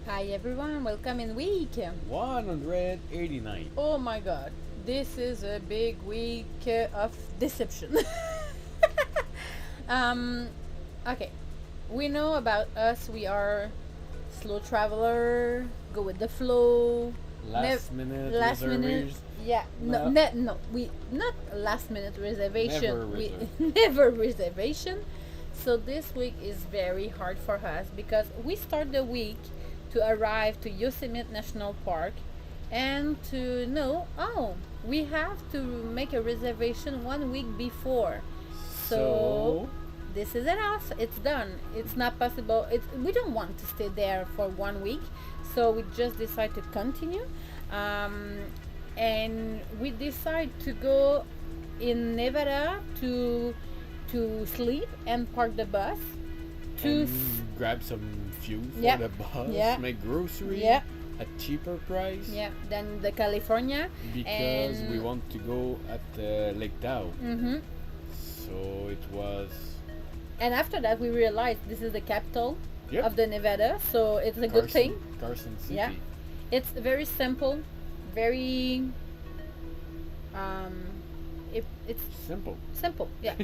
Hi everyone, welcome in week. 189. Oh my god, this is a big week of deception. um, okay, we know about us, we are slow traveler, go with the flow, Last minute last minute. reservations. Yeah, no, No, no, we not last minute reservation. never We reserve. never reservation. So this week is very hard for us because we start the week to arrive to Yosemite National Park and to know, oh, we have to make a reservation 1 week before. So So, this is enough. It's done. It's not possible. We don't want to stay there for 1 week, so we just decide to continue, um, and we decide to go in Nevada to sleep and park the bus. To and grab some fuel for yeah, the bus, yeah, make grocery yeah, at cheaper price yeah. Then the California because and we want to go at Lake Tahoe. mm-hmm. So it was, And after that, we realized this is the capital yep, of the Nevada, so it's a good thing. Carson City. Yeah. It's very simple, very um, it's Simple. simple. Yeah,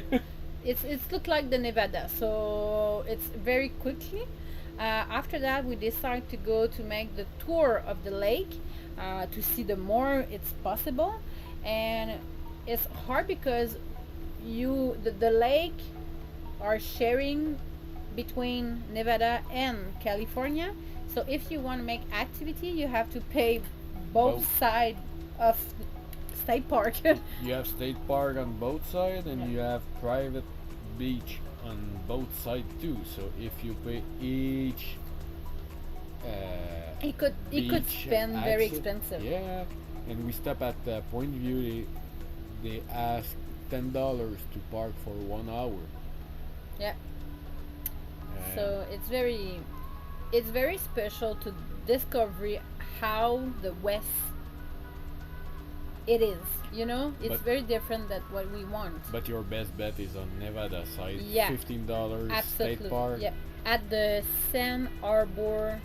it's look like the Nevada, so it's very quickly. After that, we decide to go to make the tour of the lake to see the more it's possible, and it's hard because the lake are sharing between Nevada and California. So if you want to make activity, you have to pay both Both. sides of state park. You have state park on both sides and Yeah. you have private beach on both sides too. So if you pay each It could beach spend very access- expensive. Yeah, and we stop at Point View. They ask $10 to park for 1 hour. Yeah. Uh, So it's very special to discover how the West it is. It's But- very different than what we want. but your best bet is on Nevada side. Yeah. $15 Absolutely. state park. Yep. At the San Arbor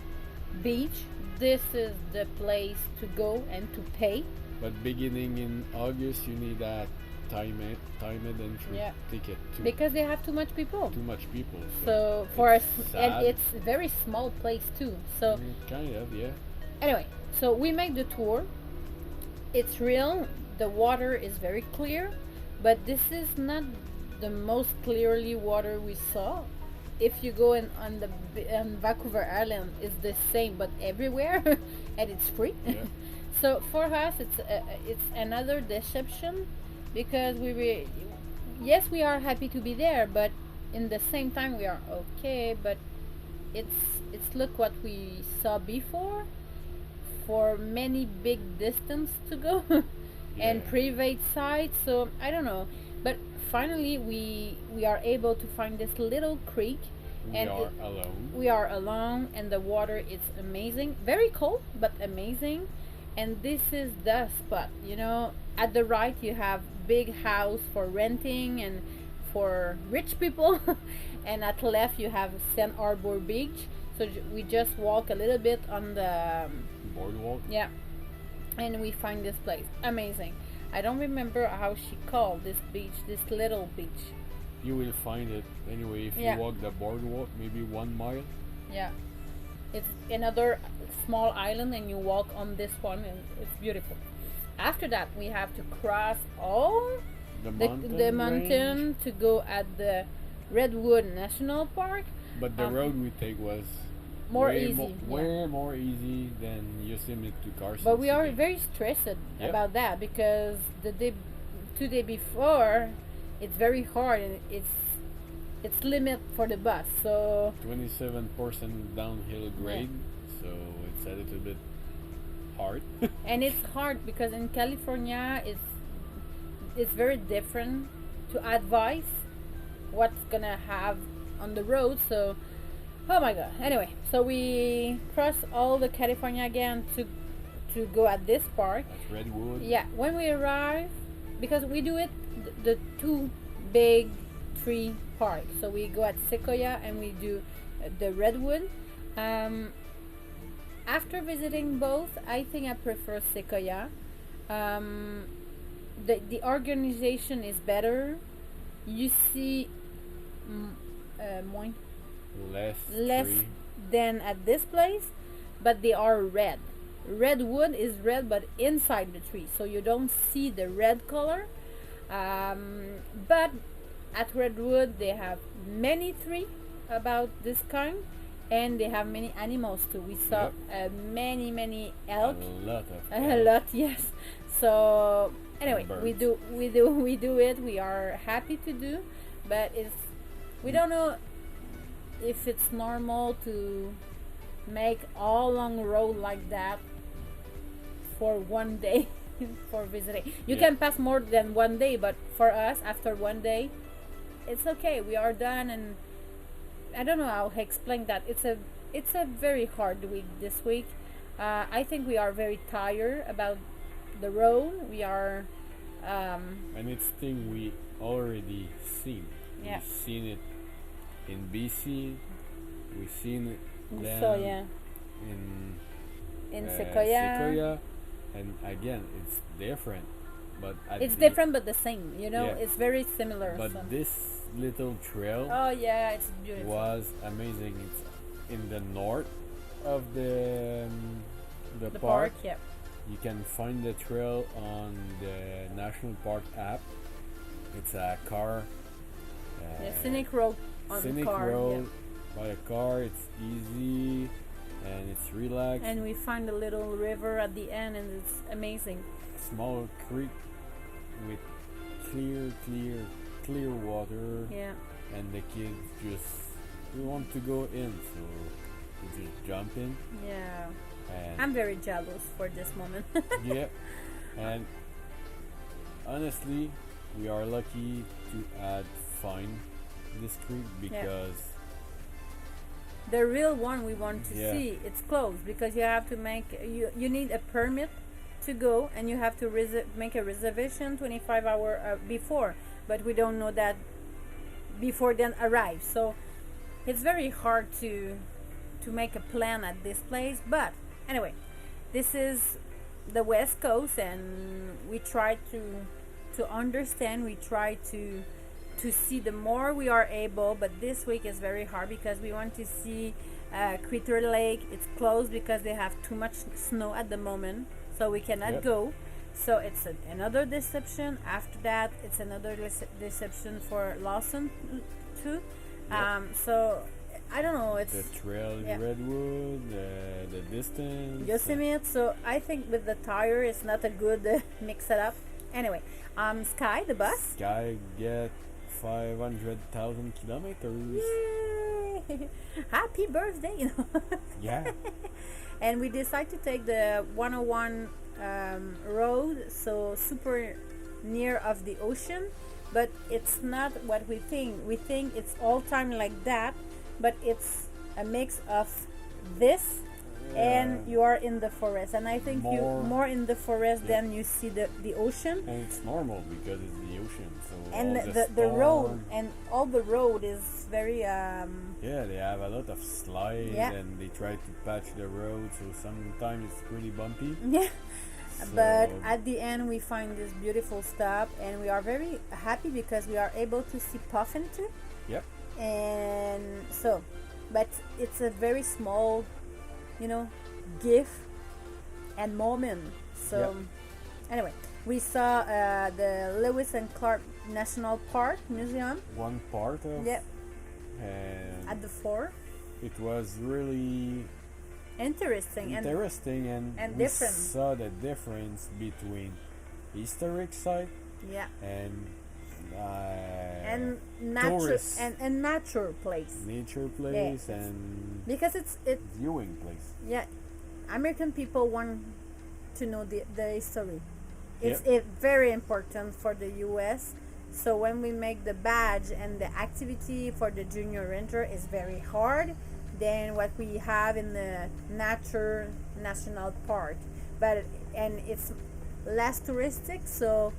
Beach, this is the place to go and to pay. But beginning in August, you need that timed entry Yeah. ticket too. Because they have too much people. Too much people. So for us, it's and sad. it's a very small place too. So Kind of, yeah. anyway, so we make the tour. It's real. The water is very clear, but this is not the most clearly water we saw. If you go on Vancouver Island, it's the same, but everywhere, and it's free. Yeah. So for us, it's another deception because yes, we are happy to be there, but in the same time we are okay. But it's look what we saw before for many big distance to go and Yeah. private sites. So I don't know, but finally we are able to find this little creek, We and are alone. we are alone, and the water is amazing, very cold but amazing. And this is the spot. At the right you have big house for renting and for rich people, and at left you have San Arbor Beach. So we just walk a little bit on the Boardwalk. yeah, and we find this place amazing. I don't remember how she called this beach, this little beach. You will find it anyway if Yeah. you walk the boardwalk, maybe 1 mile. Yeah, it's another small island, and you walk on this one, and it's beautiful. After that, we have to cross all The the, mountain. the range. mountain to go at the Redwood National Park. But the um, road we take was More way easy, yeah. way more easy than Yosemite to Carson. But we are City. very stressed Yep. about that because the day, 2 day before, it's very hard, and it's limit for the bus. So 27% downhill grade, so it's a little bit hard. and it's hard because in California it's very different to advise what's gonna have on the road. So oh my god. Anyway, so we cross all the California again to go at this park. That's Redwood. Yeah, when we arrive, because we do it the two big tree parks. So we go at Sequoia and we do the Redwood. after visiting both, I think I prefer Sequoia. Um, the organization is better. You see more, Less less tree. than at this place, but they are red. Redwood is red, but inside the tree, so you don't see the red color. But at Redwood, they have many trees about this kind, and they have many animals too. We saw Yep. many elk, A lot of a elk. lot, yes. So anyway, birds. we do it. We are happy to do, but we don't know if it's normal to make all long road like that for one day for visiting. You Yeah. can pass more than one day, but for us, after one day, it's okay. We are done, and I don't know how to explain that. It's a very hard week this week. I think we are very tired about the road. We are, And it's thing we already seen. yeah. We've seen it in BC. We've seen it then So yeah, in in Sequoia, Sequoia, and again, it's different. But at it's the- different but the same. You know, Yeah. it's very similar. But so. this little trail Oh yeah, it's beautiful. was amazing. It's in the north of the The park. park, yeah. You can find the trail on the National Park app. It's a car. The scenic road on the scenic car. road by a car. It's easy and it's relaxed. Yeah. And we find a little river at the end, and it's amazing. Small creek with clear water, Yeah. and the kids just we want to go in, so we just jump in. Yeah. And I'm very jealous for this moment. yeah, and honestly, we are lucky to find this creek because The real one we want to Yeah. see, it's closed because you have to you need a permit to go, and you have to make a reservation 25 hour before, but we don't know that before then arrive. So it's very hard to make a plan at this place, but anyway, this is the West Coast, and we try to understand. We try to see the more we are able, but this week is very hard because we want to see Crater Lake. It's closed because they have too much snow at the moment, so we cannot Yep. go. So it's another deception. After that, it's another deception for Lawson too. Yep. So I don't know. It's the trail in yeah. Redwood, the distance. Yosemite. So I think with the tire, it's not a good mix it up. Anyway, Sky, the bus. Sky get 500,000 kilometers. Yay! Happy birthday! You know. Yeah. And we decided to take the 101 road, so super near of the ocean, but it's not what we think. We think it's all time like that, but it's a mix of this and you are in the forest, and I think you more in the forest Yeah. than you see the ocean. And it's normal because it's the ocean. So And all the road storm- and all the road is very Yeah, they have a lot of slides Yeah. and they try to patch the road, so sometimes it's pretty bumpy. yeah. But So- at the end, we find this beautiful stop, and we are very happy because we are able to see Puffin too. Yep. And so, but it's a very small, gift and moment. So, Yep. anyway, we saw the Lewis and Clarke National Park Museum. One part of Yep. and At the fort. it was really Interesting interesting and we different. saw the difference between historic site yeah, and and natural tourist. and natural place nature place and because it viewing place. yeah, American people want to know the history. It's Yep. very important for the U.S. So when we make the badge and the activity for the junior ranger is very hard than what we have in the national park, and it's less touristic, so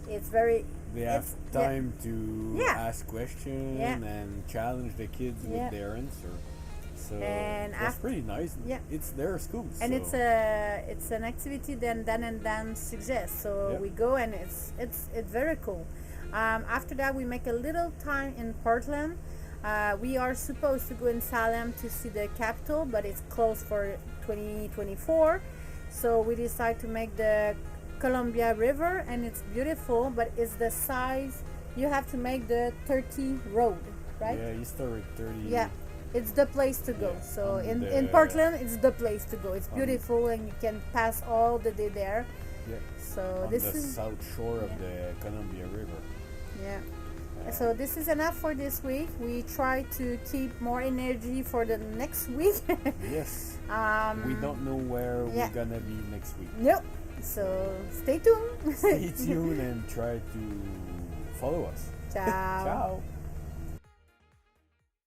it's very They have it's- time to Yeah. ask questions Yeah. and challenge the kids Yeah. with their answer. So And that's pretty nice. Yeah. It's their school. and so. it's an activity that Dan and Dan suggests. So Yep. we go, and it's very cool. After that, we make a little time in Portland. We are supposed to go in Salem to see the Capitol, but it's closed for 2024. So we decide to make the Columbia River, and it's beautiful, but it's the size. You have to make the 30 road, right? Yeah, historic 30. Yeah, it's the place to go. Yeah, So on in the- Portland, it's the place to go. It's on- beautiful, and you can pass all the day there. Yeah. So On this the is south shore of yeah. the Columbia River. yeah. So this is enough for this week. We try to keep more energy for the next week. Yes. um, We don't know where yeah. we're gonna be next week. Nope. So stay tuned. Stay tuned and try to follow us. Ciao. Ciao.